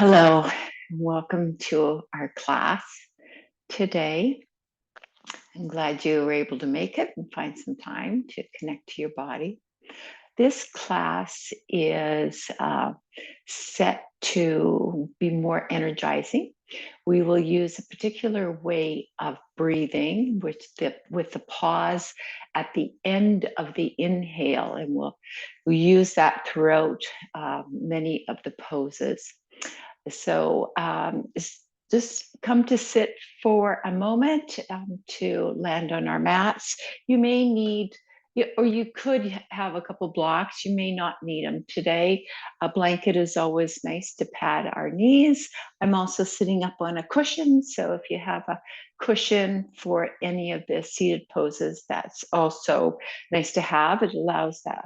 Hello, welcome to our class today. I'm glad you were able to make it and find some time to connect to your body. This class is set to be more energizing. We will use a particular way of breathing with the pause at the end of the inhale, and we'll use that throughout many of the poses. So just come to sit for a moment to land on our mats. You may need, or you could have a couple blocks. You may not need them today. A blanket is always nice to pad our knees. I'm also sitting up on a cushion. So if you have a cushion for any of the seated poses, that's also nice to have. It allows that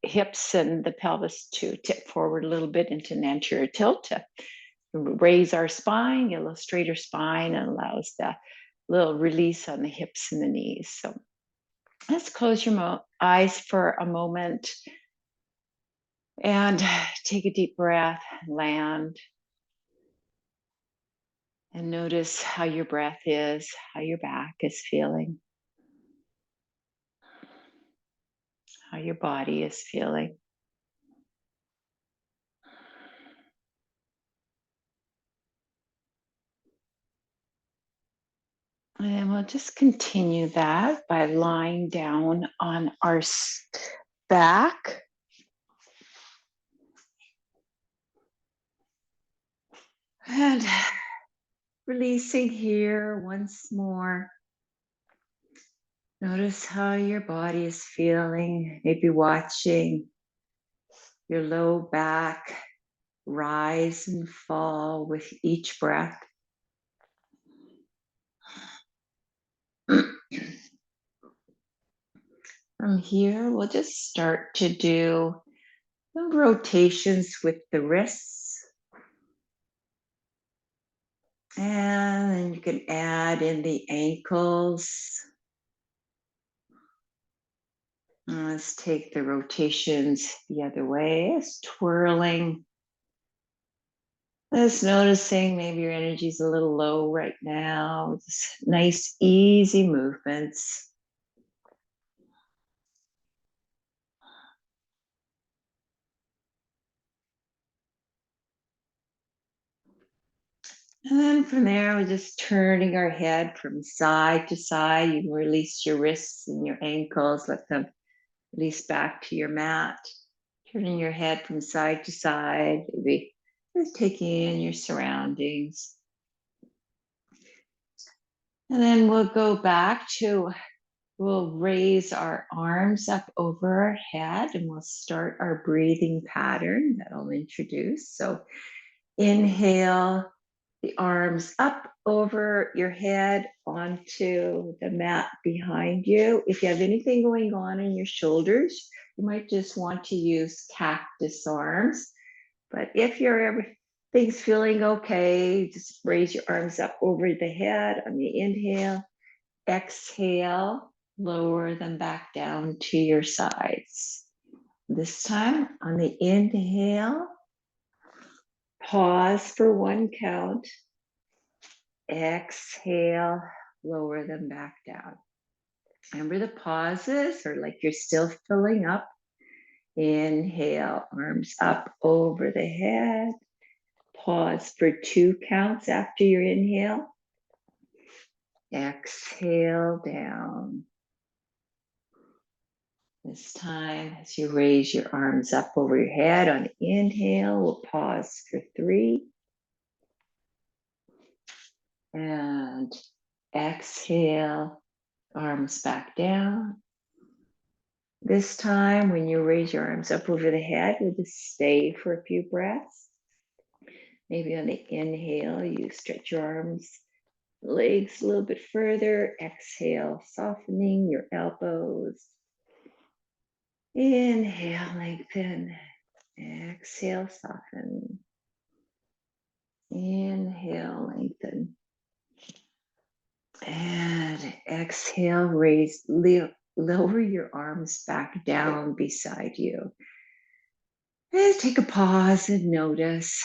hips and the pelvis to tip forward a little bit into an anterior tilt to raise our spine, get a little straighter spine, and allows the little release on the hips and the knees. So let's close your eyes for a moment and take a deep breath, land, and notice how your breath is, how your back is feeling, how your body is feeling. And we'll just continue that by lying down on our back. And releasing here once more. Notice how your body is feeling, maybe watching your low back rise and fall with each breath. From here, we'll just start to do some rotations with the wrists. And then you can add in the ankles. And let's take the rotations the other way. It's twirling. Just noticing maybe your energy is a little low right now. Just nice, easy movements. And then from there, we're just turning our head from side to side. You can release your wrists and your ankles, let them release back to your mat. Turning your head from side to side, maybe just taking in your surroundings. And then we'll go back to, we'll raise our arms up over our head and we'll start our breathing pattern that I'll introduce. So inhale, the arms up over your head onto the mat behind you. If you have anything going on in your shoulders, you might just want to use cactus arms. But if everything's feeling okay, just raise your arms up over the head on the inhale. Exhale, lower them back down to your sides. This time on the inhale, pause for one count. Exhale, lower them back down. Remember the pauses are like you're still filling up. Inhale, arms up over the head. Pause for 2 counts after your inhale. Exhale down. This time, as you raise your arms up over your head on inhale, we'll pause for 3. And exhale, arms back down. This time, when you raise your arms up over the head, we'll just stay for a few breaths. Maybe on the inhale, you stretch your arms, legs a little bit further. Exhale, softening your elbows. Inhale, lengthen. Exhale, soften. Inhale, lengthen. And exhale, lower your arms back down beside you. And take a pause and notice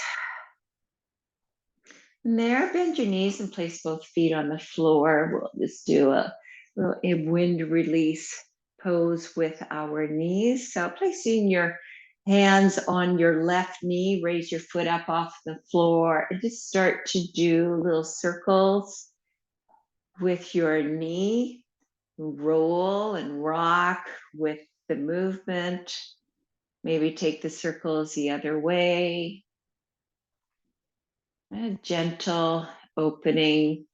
And there, bend your knees and place both feet on the floor. We'll just do a wind release pose with our knees. So placing your hands on your left knee, raise your foot up off the floor and just start to do little circles with your knee. Roll and rock with the movement. Maybe take the circles the other way. A gentle opening.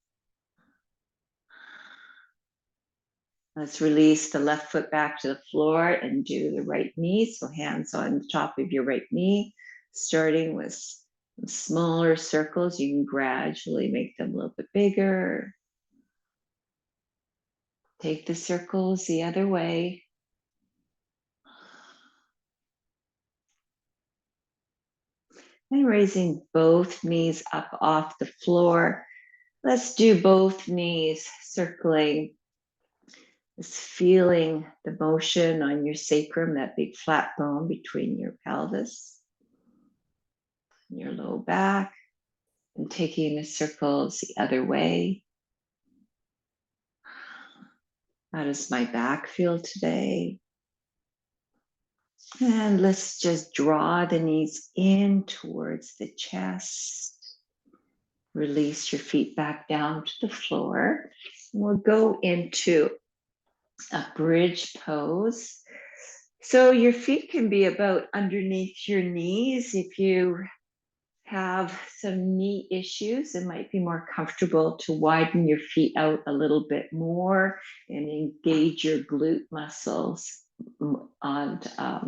Let's release the left foot back to the floor and do the right knee. So hands on the top of your right knee, starting with smaller circles. You can gradually make them a little bit bigger. Take the circles the other way. And raising both knees up off the floor. Let's do both knees circling. Just feeling the motion on your sacrum, that big flat bone between your pelvis and your low back, and taking the circles the other way. How does my back feel today? And let's just draw the knees in towards the chest. Release your feet back down to the floor. We'll go into a bridge pose. So your feet can be about underneath your knees. If you have some knee issues, it might be more comfortable to widen your feet out a little bit more and engage your glute muscles on a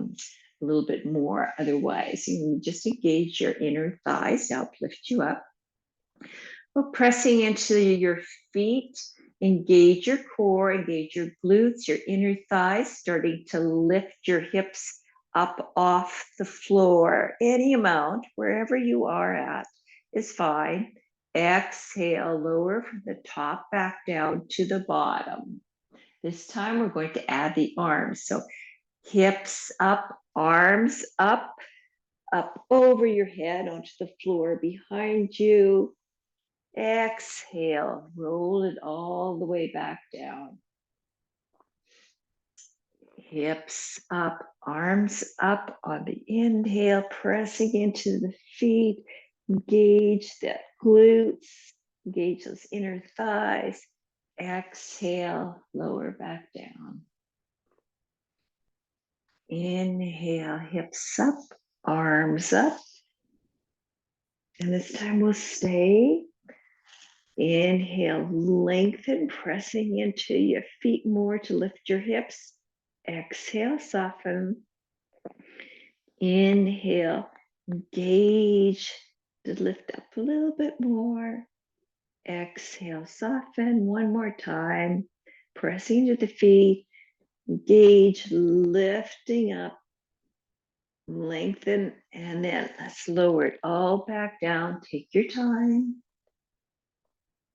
little bit more. Otherwise, you can just engage your inner thighs to help lift you up. Well, pressing into your feet, engage your core, engage your glutes, your inner thighs, starting to lift your hips up off the floor. Any amount, wherever you are at, is fine. Exhale, lower from the top back down to the bottom. This time we're going to add the arms. So hips up, arms up over your head onto the floor behind you. Exhale, roll it all the way back down. Hips up, arms up on the inhale, pressing into the feet. Engage the glutes, engage those inner thighs. Exhale, lower back down. Inhale, hips up, arms up. And this time we'll stay. Inhale, lengthen, pressing into your feet more to lift your hips. Exhale, soften. Inhale, engage to lift up a little bit more. Exhale, soften. One more time. Pressing to the feet. Engage, lifting up. Lengthen, and then let's lower it all back down. Take your time.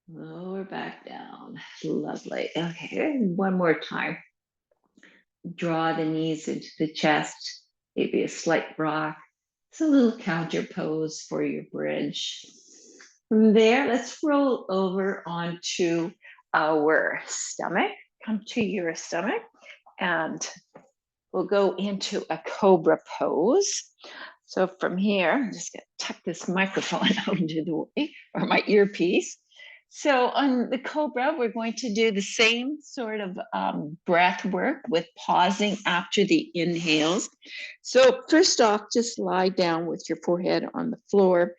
Lower back down. Lovely. Okay, one more time. Draw the knees into the chest, maybe a slight rock. It's a little counter pose for your bridge. From there, let's roll over onto our stomach. Come to your stomach, and we'll go into a cobra pose. So from here, I'm just going to tuck this microphone out into the way, or my earpiece. So on the cobra, we're going to do the same sort of breath work with pausing after the inhales. So first off, just lie down with your forehead on the floor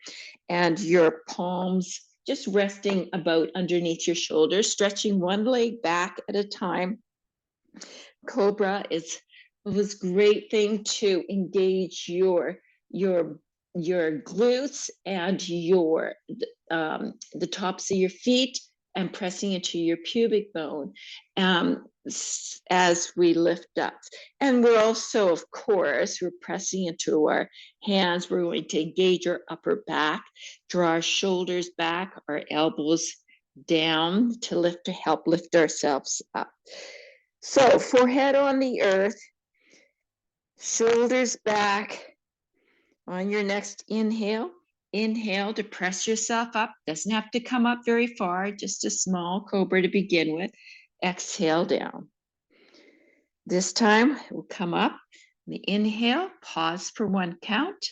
and your palms just resting about underneath your shoulders, stretching one leg back at a time. Cobra is a great thing to engage your glutes and the tops of your feet, and pressing into your pubic bone as we lift up. And we're also, of course, we're pressing into our hands. We're going to engage our upper back, draw our shoulders back, our elbows down to help lift ourselves up. So forehead on the earth, shoulders back on your next inhale. Inhale to press yourself up. Doesn't have to come up very far, just a small cobra to begin with. Exhale down. This time we'll come up. The inhale, pause for 1 count.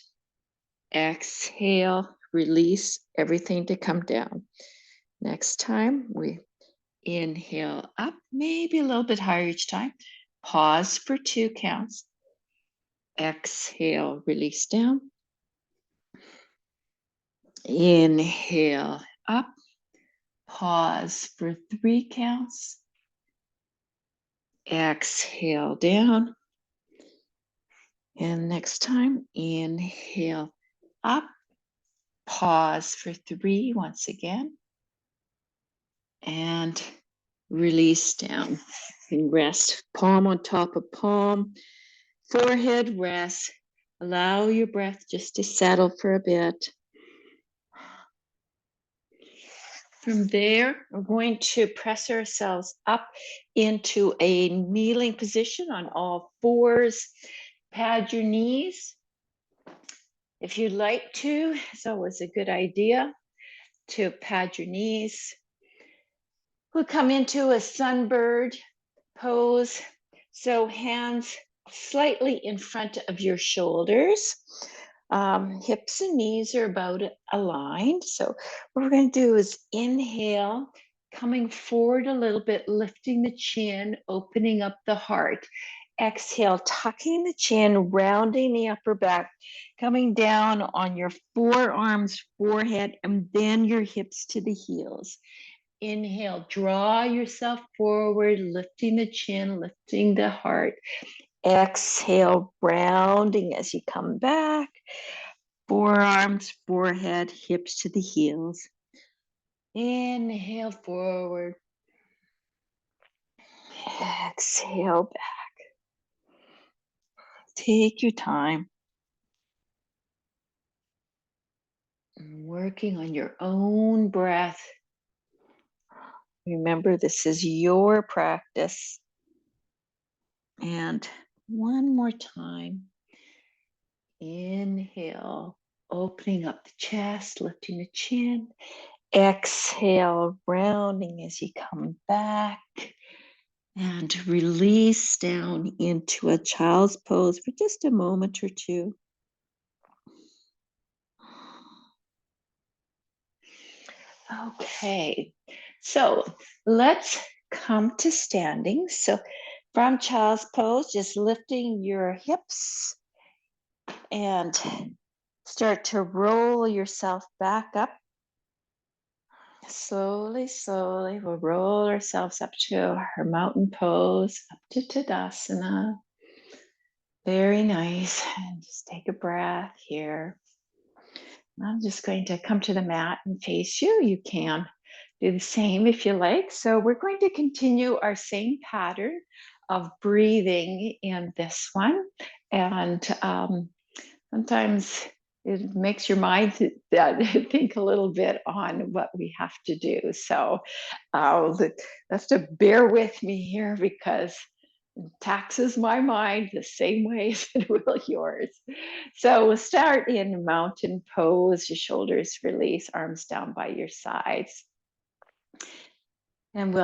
Exhale, release everything to come down. Next time we inhale up, maybe a little bit higher each time. Pause for 2 counts. Exhale, release down. Inhale up. Pause for 3 counts. Exhale down. And next time, inhale up. Pause for 3 once again. And release down. And rest. Palm on top of palm. Forehead rest. Allow your breath just to settle for a bit. From there, we're going to press ourselves up into a kneeling position on all fours. Pad your knees. If you'd like to, it's always a good idea to pad your knees. We'll come into a sunbird pose. So hands slightly in front of your shoulders. Hips and knees are about aligned. So what we're going to do is inhale, coming forward a little bit, lifting the chin, opening up the heart. Exhale, tucking the chin, rounding the upper back, coming down on your forearms, forehead, and then your hips to the heels. Inhale, draw yourself forward, lifting the chin, lifting the heart. Exhale, rounding as you come back. Forearms, forehead, hips to the heels. Inhale forward. Exhale back. Take your time. Working on your own breath. Remember, this is your practice. And one more time. Inhale, opening up the chest, lifting the chin. Exhale, rounding as you come back. And release down into a child's pose for just a moment or two. Okay, so let's come to standing. So from child's pose, just lifting your hips and start to roll yourself back up. Slowly, slowly, we'll roll ourselves up to our mountain pose, up to Tadasana. Very nice. And just take a breath here. I'm just going to come to the mat and face you. You can do the same if you like. So we're going to continue our same pattern of breathing in this one. And sometimes it makes your mind think a little bit on what we have to do. So have to bear with me here because it taxes my mind the same way as it will yours. So we'll start in mountain pose, your shoulders release, arms down by your sides. And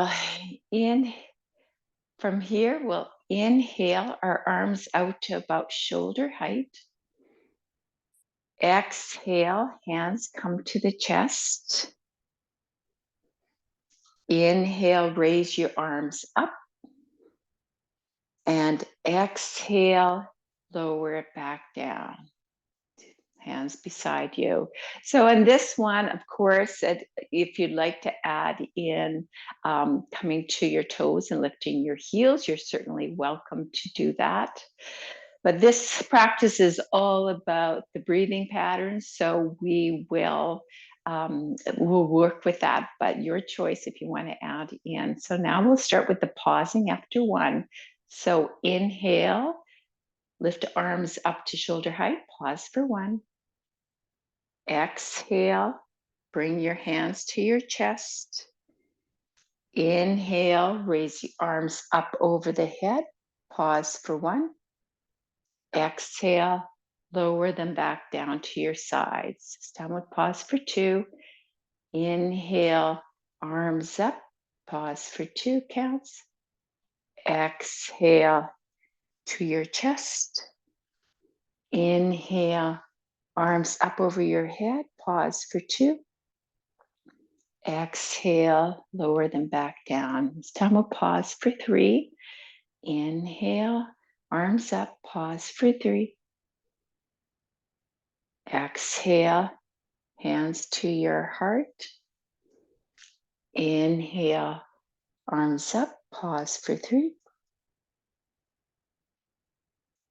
from here, we'll inhale our arms out to about shoulder height. Exhale, hands come to the chest. Inhale, raise your arms up. And exhale, lower it back down. Hands beside you. So in this one, of course, if you'd like to add in coming to your toes and lifting your heels, you're certainly welcome to do that. But this practice is all about the breathing patterns, so we'll work with that, but your choice if you want to add in. So now we'll start with the pausing after 1. So inhale, lift arms up to shoulder height, pause for 1. Exhale, bring your hands to your chest. Inhale, raise the arms up over the head, pause for 1. Exhale, lower them back down to your sides. This time we'll pause for 2. Inhale, arms up, pause for 2 counts. Exhale to your chest. Inhale, arms up over your head, pause for 2. Exhale, lower them back down. This time we'll pause for 3. Inhale, arms up, pause for 3. Exhale, hands to your heart. Inhale, arms up, pause for 3.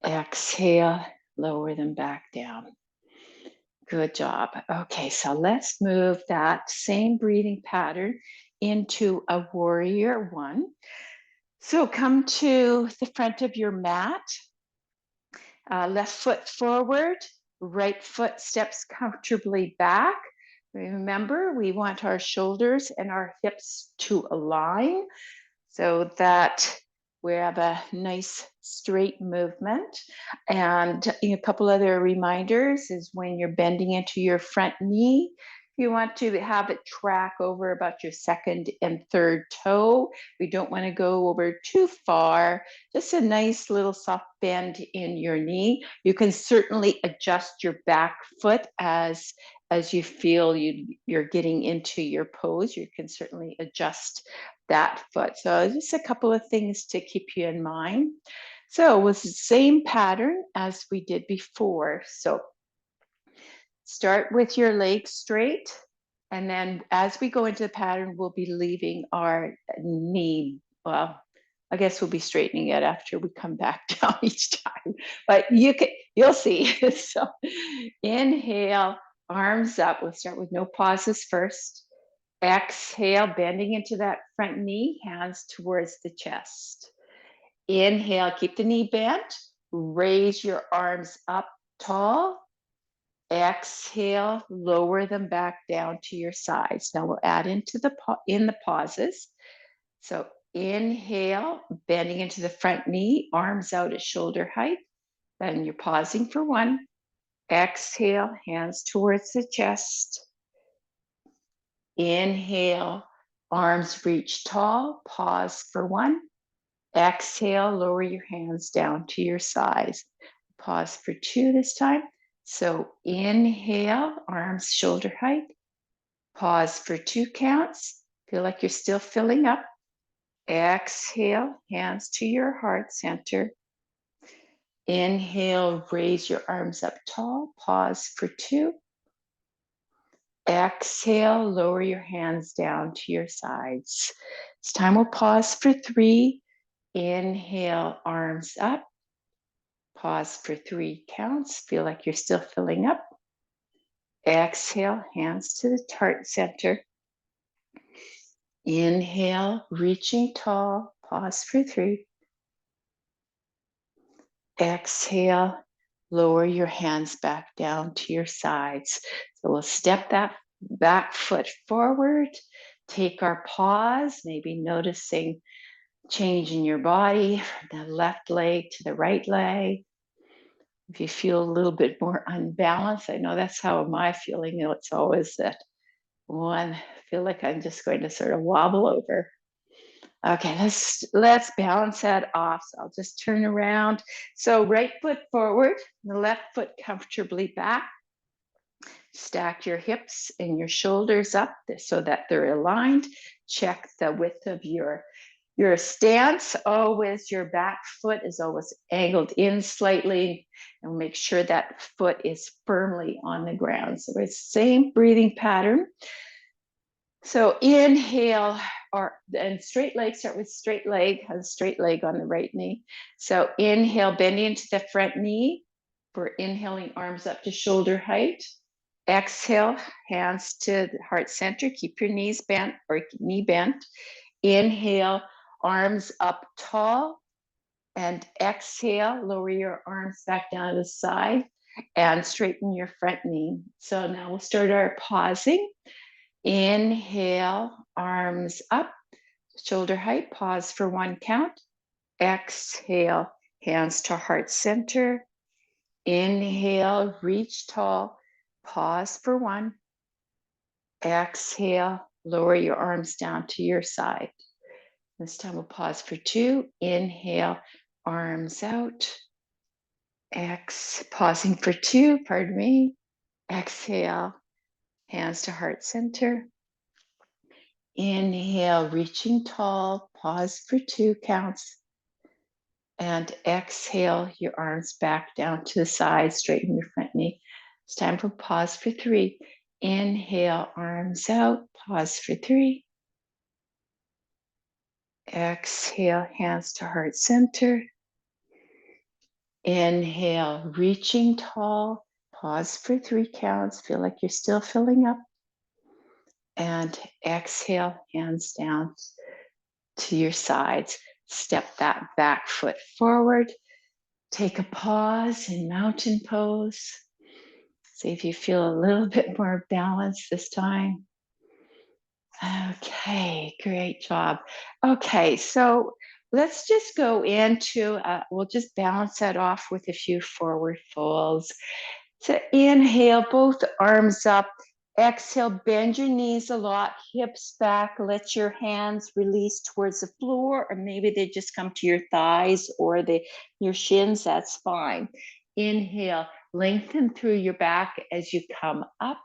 Exhale, lower them back down. Good job. Okay, so let's move that same breathing pattern into a warrior 1. So come to the front of your mat, left foot forward, right foot steps comfortably back. Remember, we want our shoulders and our hips to align so that we have a nice straight movement. And a couple other reminders is when you're bending into your front knee, you want to have it track over about your second and third toe. We don't want to go over too far, just a nice little soft bend in your knee. You can certainly adjust your back foot as you feel you're getting into your pose. You can certainly adjust that foot. So just a couple of things to keep you in mind. So it was the same pattern as we did before. So start with your legs straight. And then as we go into the pattern, we'll be leaving our knee. Well, I guess we'll be straightening it after we come back down each time. But you'll see. So inhale, arms up. We'll start with no pauses first. Exhale, bending into that front knee, hands towards the chest. Inhale, keep the knee bent. Raise your arms up tall. Exhale, lower them back down to your sides. Now we'll add into the pauses. So inhale, bending into the front knee, arms out at shoulder height. Then you're pausing for 1. Exhale, hands towards the chest. Inhale, arms reach tall, pause for 1. Exhale, lower your hands down to your sides. Pause for 2 this time. So inhale, arms shoulder height. Pause for 2 counts. Feel like you're still filling up. Exhale, hands to your heart center. Inhale, raise your arms up tall. Pause for 2. Exhale, lower your hands down to your sides. This time we'll pause for 3. Inhale, arms up. Pause for 3 counts. Feel like you're still filling up. Exhale, hands to the heart center. Inhale, reaching tall. Pause for 3. Exhale, lower your hands back down to your sides. So we'll step that back foot forward. Take our pause, maybe noticing change in your body from the left leg to the right leg. If you feel a little bit more unbalanced, I know that's how am I feeling. It's always that one, I feel like I'm just going to sort of wobble over. Okay, let's balance that off. So I'll just turn around. So right foot forward, the left foot comfortably back. Stack your hips and your shoulders up so that they're aligned. Check the width of your stance. Always your back foot is always angled in slightly, and make sure that foot is firmly on the ground. So it's the same breathing pattern. So inhale, and straight leg, start with straight leg, have a straight leg on the right knee. So inhale, bending into the front knee. For inhaling, arms up to shoulder height. Exhale, hands to the heart center. Keep your knees bent or knee bent. Inhale, arms up tall. And exhale, lower your arms back down to the side and straighten your front knee. So now we'll start our pausing. Inhale, arms up, shoulder height, pause for 1 count. Exhale, hands to heart center. Inhale, reach tall, pause for 1. Exhale, lower your arms down to your side. This time we'll pause for 2. Inhale, arms out. Pausing for 2, pardon me. Exhale, hands to heart center. Inhale, reaching tall, pause for 2 counts. And exhale, your arms back down to the side, straighten your front knee. It's time for pause for 3. Inhale, arms out, pause for 3. Exhale, hands to heart center. Inhale, reaching tall, pause for 3 counts. Feel like you're still filling up. And exhale, hands down to your sides. Step that back foot forward. Take a pause in mountain pose. See if you feel a little bit more balance this time. Okay, great job. Okay, so let's just go into, we'll just balance that off with a few forward folds. So inhale, both arms up. Exhale, bend your knees a lot, hips back. Let your hands release towards the floor, or maybe they just come to your thighs or your shins. That's fine. Inhale, lengthen through your back as you come up,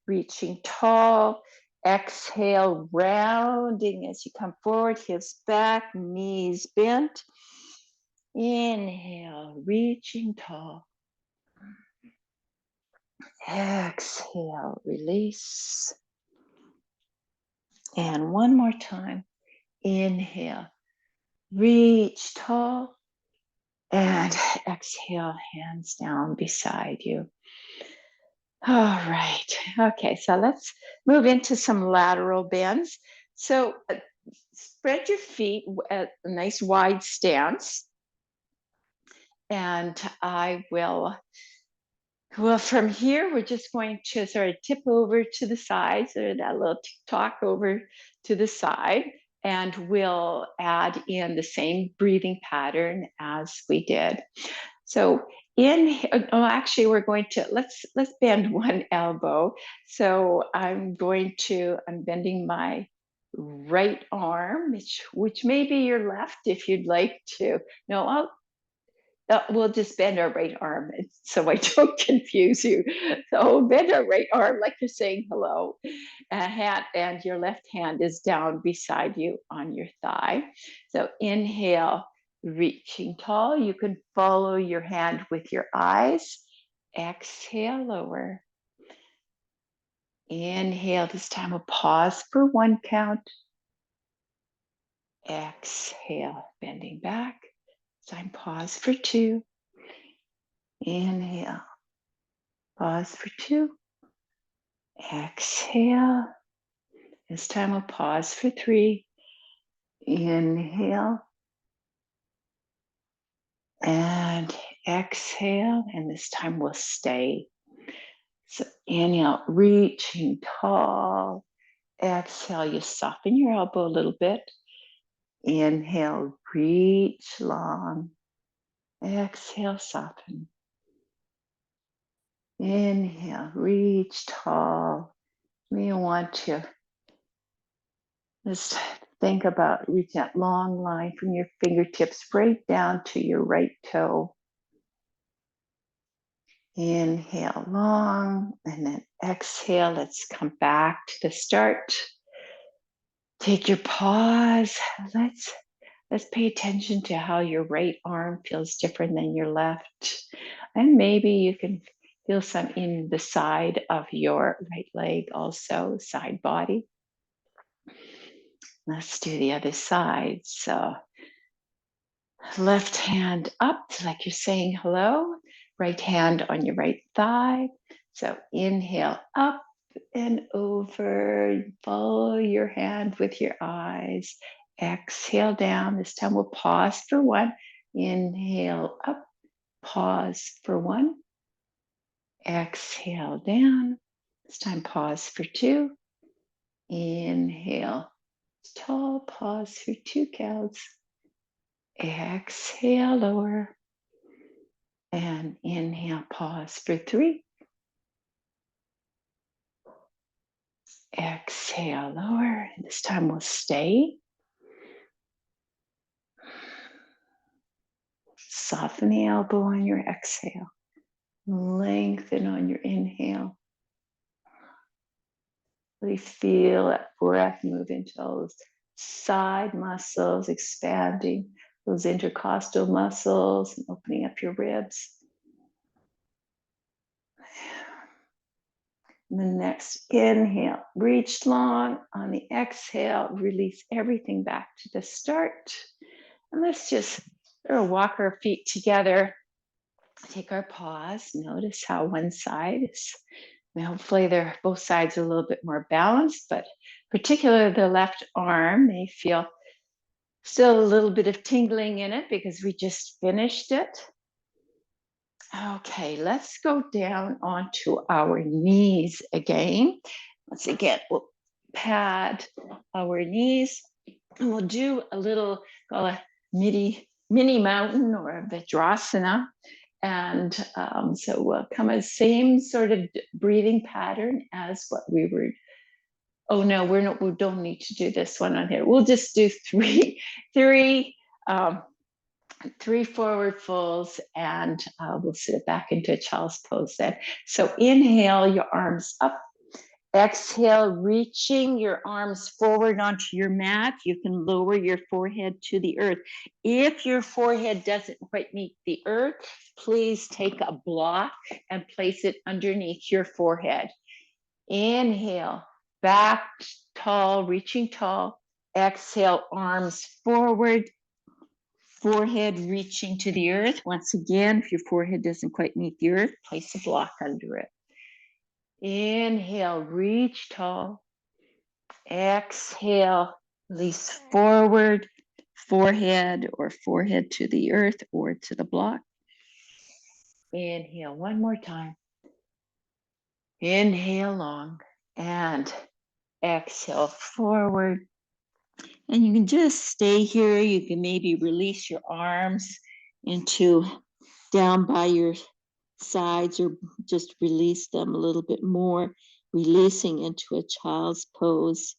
reaching tall. Exhale, rounding as you come forward, hips back, knees bent. Inhale, reaching tall. Exhale, release. And one more time. Inhale, reach tall. And exhale, hands down beside you. All right. Okay, so let's move into some lateral bends. So spread your feet at a nice wide stance. And I will, well, from here, we're just going to sort of tip over to the sides, or that little tick-tock over to the side. And we'll add in the same breathing pattern as we did. So actually we're going to, let's bend one elbow. So I'm bending my right arm, which may be your left if you'd like to. No, we'll just bend our right arm so I don't confuse you. So bend our right arm like you're saying hello. And your left hand is down beside you on your thigh. So inhale, reaching tall. You can follow your hand with your eyes. Exhale, lower. Inhale, this time we'll pause for 1 count. Exhale, bending back. This time pause for 2. Inhale, pause for 2. Exhale. This time we'll pause for 3. Inhale. And exhale. And this time we'll stay. So inhale, reaching tall. Exhale, you soften your elbow a little bit. Inhale, reach long. Exhale, soften. Inhale, reach tall. We want to just think about reaching that long line from your fingertips right down to your right toe. Inhale long, and then exhale. Let's come back to the start. Take your pause. Let's pay attention to how your right arm feels different than your left. And maybe you can feel some in the side of your right leg also, side body. Let's do the other side. So left hand up like you're saying hello. Right hand on your right thigh. So inhale up and over. Follow your hand with your eyes. Exhale down. This time we'll pause for 1. Inhale up. Pause for 1. Exhale down. This time pause for 2. Inhale tall. Pause for 2 counts. Exhale lower. And inhale, pause for 3. Exhale, lower. This time we'll stay. Soften the elbow on your exhale. Lengthen on your inhale. Really feel that breath move into those side muscles, expanding those intercostal muscles and opening up your ribs. And the next inhale, reach long. On the exhale, release everything back to the start. And let's just walk our feet together. Take our pause. Notice how one side is, hopefully both sides are a little bit more balanced, but particularly the left arm may feel still a little bit of tingling in it because we just finished it. Okay, let's go down onto our knees again. Once again, we'll pad our knees and we'll do a little, call a mini mountain or a Vajrasana. And so we'll come a same sort of breathing pattern as what we were. Oh no, we don't need to do this one on here. We'll just do three forward folds, and we'll sit it back into a child's pose then. So inhale, your arms up. Exhale, reaching your arms forward onto your mat. You can lower your forehead to the earth. If your forehead doesn't quite meet the earth, please take a block and place it underneath your forehead. Inhale, back tall, reaching tall. Exhale, arms forward, forehead reaching to the earth. Once again, if your forehead doesn't quite meet the earth, place a block under it. Inhale, reach tall. Exhale, release forward, forehead to the earth or to the block. Inhale one more time. Inhale long and exhale forward. And you can just stay here. You can maybe release your arms into down by your sides or just release them a little bit more, releasing into a child's pose.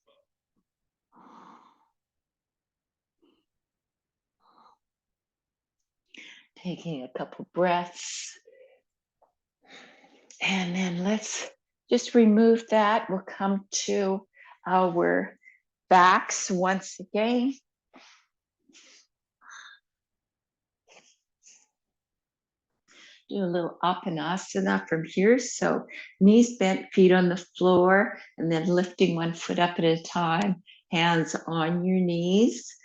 Taking a couple breaths. And then let's just remove that. We'll come to our backs once again. Do a little Apanasana from here. So knees bent, feet on the floor, and then lifting one foot up at a time, hands on your knees.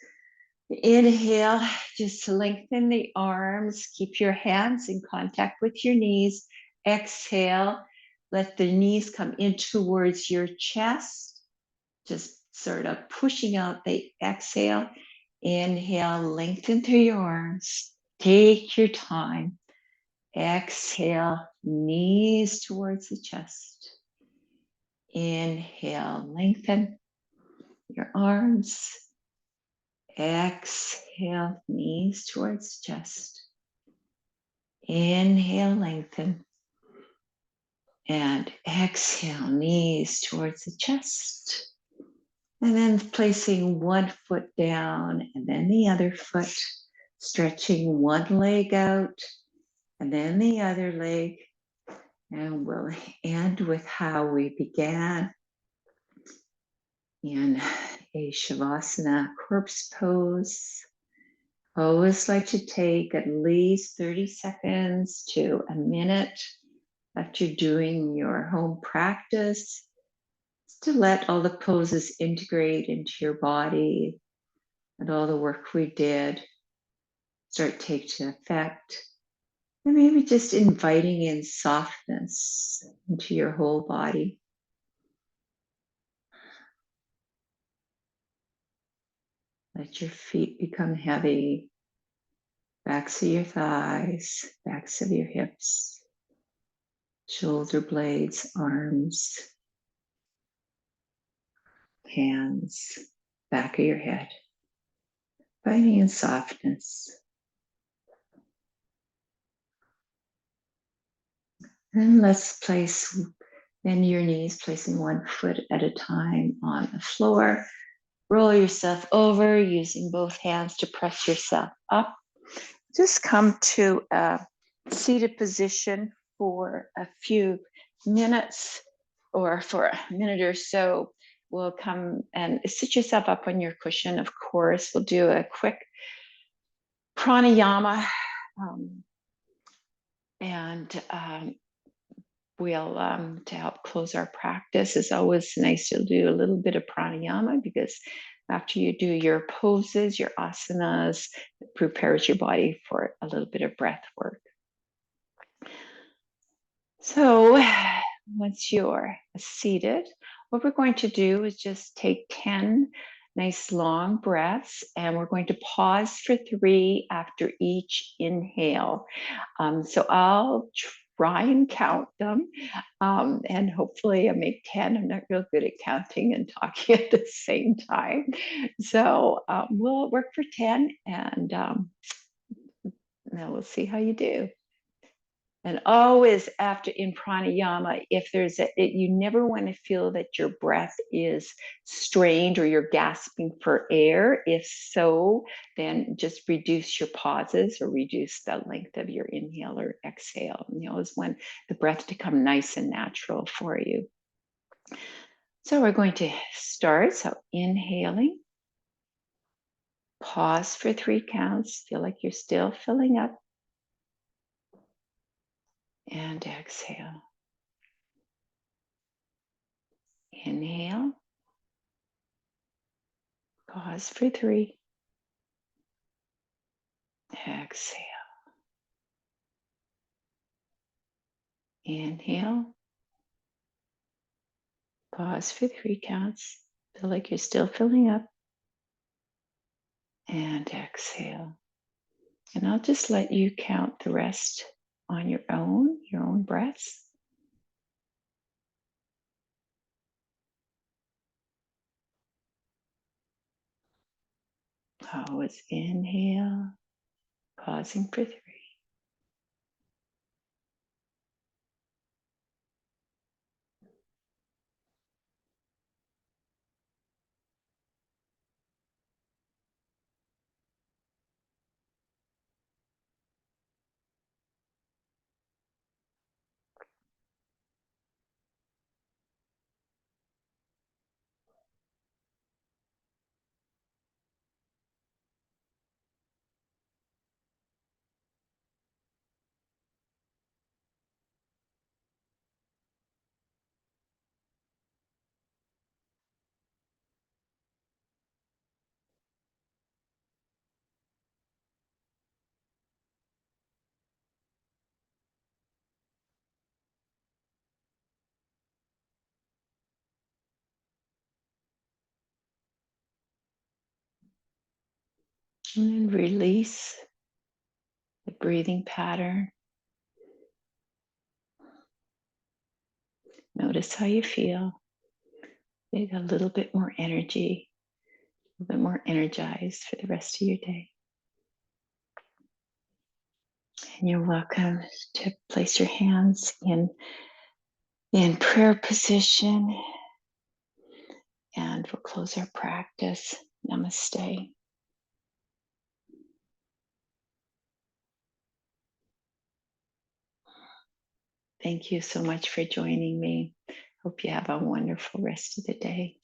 Inhale, just lengthen the arms. Keep your hands in contact with your knees. Exhale, let the knees come in towards your chest. Just sort of pushing out the exhale. Inhale, lengthen through your arms. Take your time. Exhale, knees towards the chest. Inhale, lengthen your arms. Exhale, knees towards chest. Inhale, lengthen. And exhale, knees towards the chest. And then placing one foot down and then the other foot, stretching one leg out and then the other leg. And we'll end with how we began in a Shavasana corpse pose. Always like to take at least 30 seconds to a minute after doing your home practice to let all the poses integrate into your body and all the work we did start to take to effect. And maybe just inviting in softness into your whole body. Let your feet become heavy, backs of your thighs, backs of your hips, shoulder blades, arms, hands, back of your head. Inviting in softness. And let's bend your knees, placing one foot at a time on the floor. Roll yourself over using both hands to press yourself up. Just come to a seated position for a few minutes, or for a minute or so. We'll come and sit yourself up on your cushion. Of course, we'll do a quick pranayama, and we'll to help close our practice. It's always nice to do a little bit of pranayama, because after you do your poses, your asanas, it prepares your body for a little bit of breath work. So once you're seated, what we're going to do is just take 10 nice long breaths, and we're going to pause for 3 after each inhale. So I'll try and count them, and hopefully I make 10. I'm not real good at counting and talking at the same time. So we'll work for 10, and then we'll see how you do. And always after in pranayama, if there's you never want to feel that your breath is strained or you're gasping for air. If so, then just reduce your pauses or reduce the length of your inhale or exhale. And you always want the breath to come nice and natural for you. So we're going to start. So inhaling, pause for 3 counts. Feel like you're still filling up. And exhale. Inhale. Pause for 3. Exhale. Inhale. Pause for 3 counts. Feel like you're still filling up. And exhale. And I'll just let you count the rest on your own breaths. Always inhale, pausing for 3. And then release the breathing pattern. Notice how you feel. Maybe a little bit more energy, a little bit more energized for the rest of your day. And you're welcome to place your hands in prayer position, and we'll close our practice. Namaste. Thank you so much for joining me. Hope you have a wonderful rest of the day.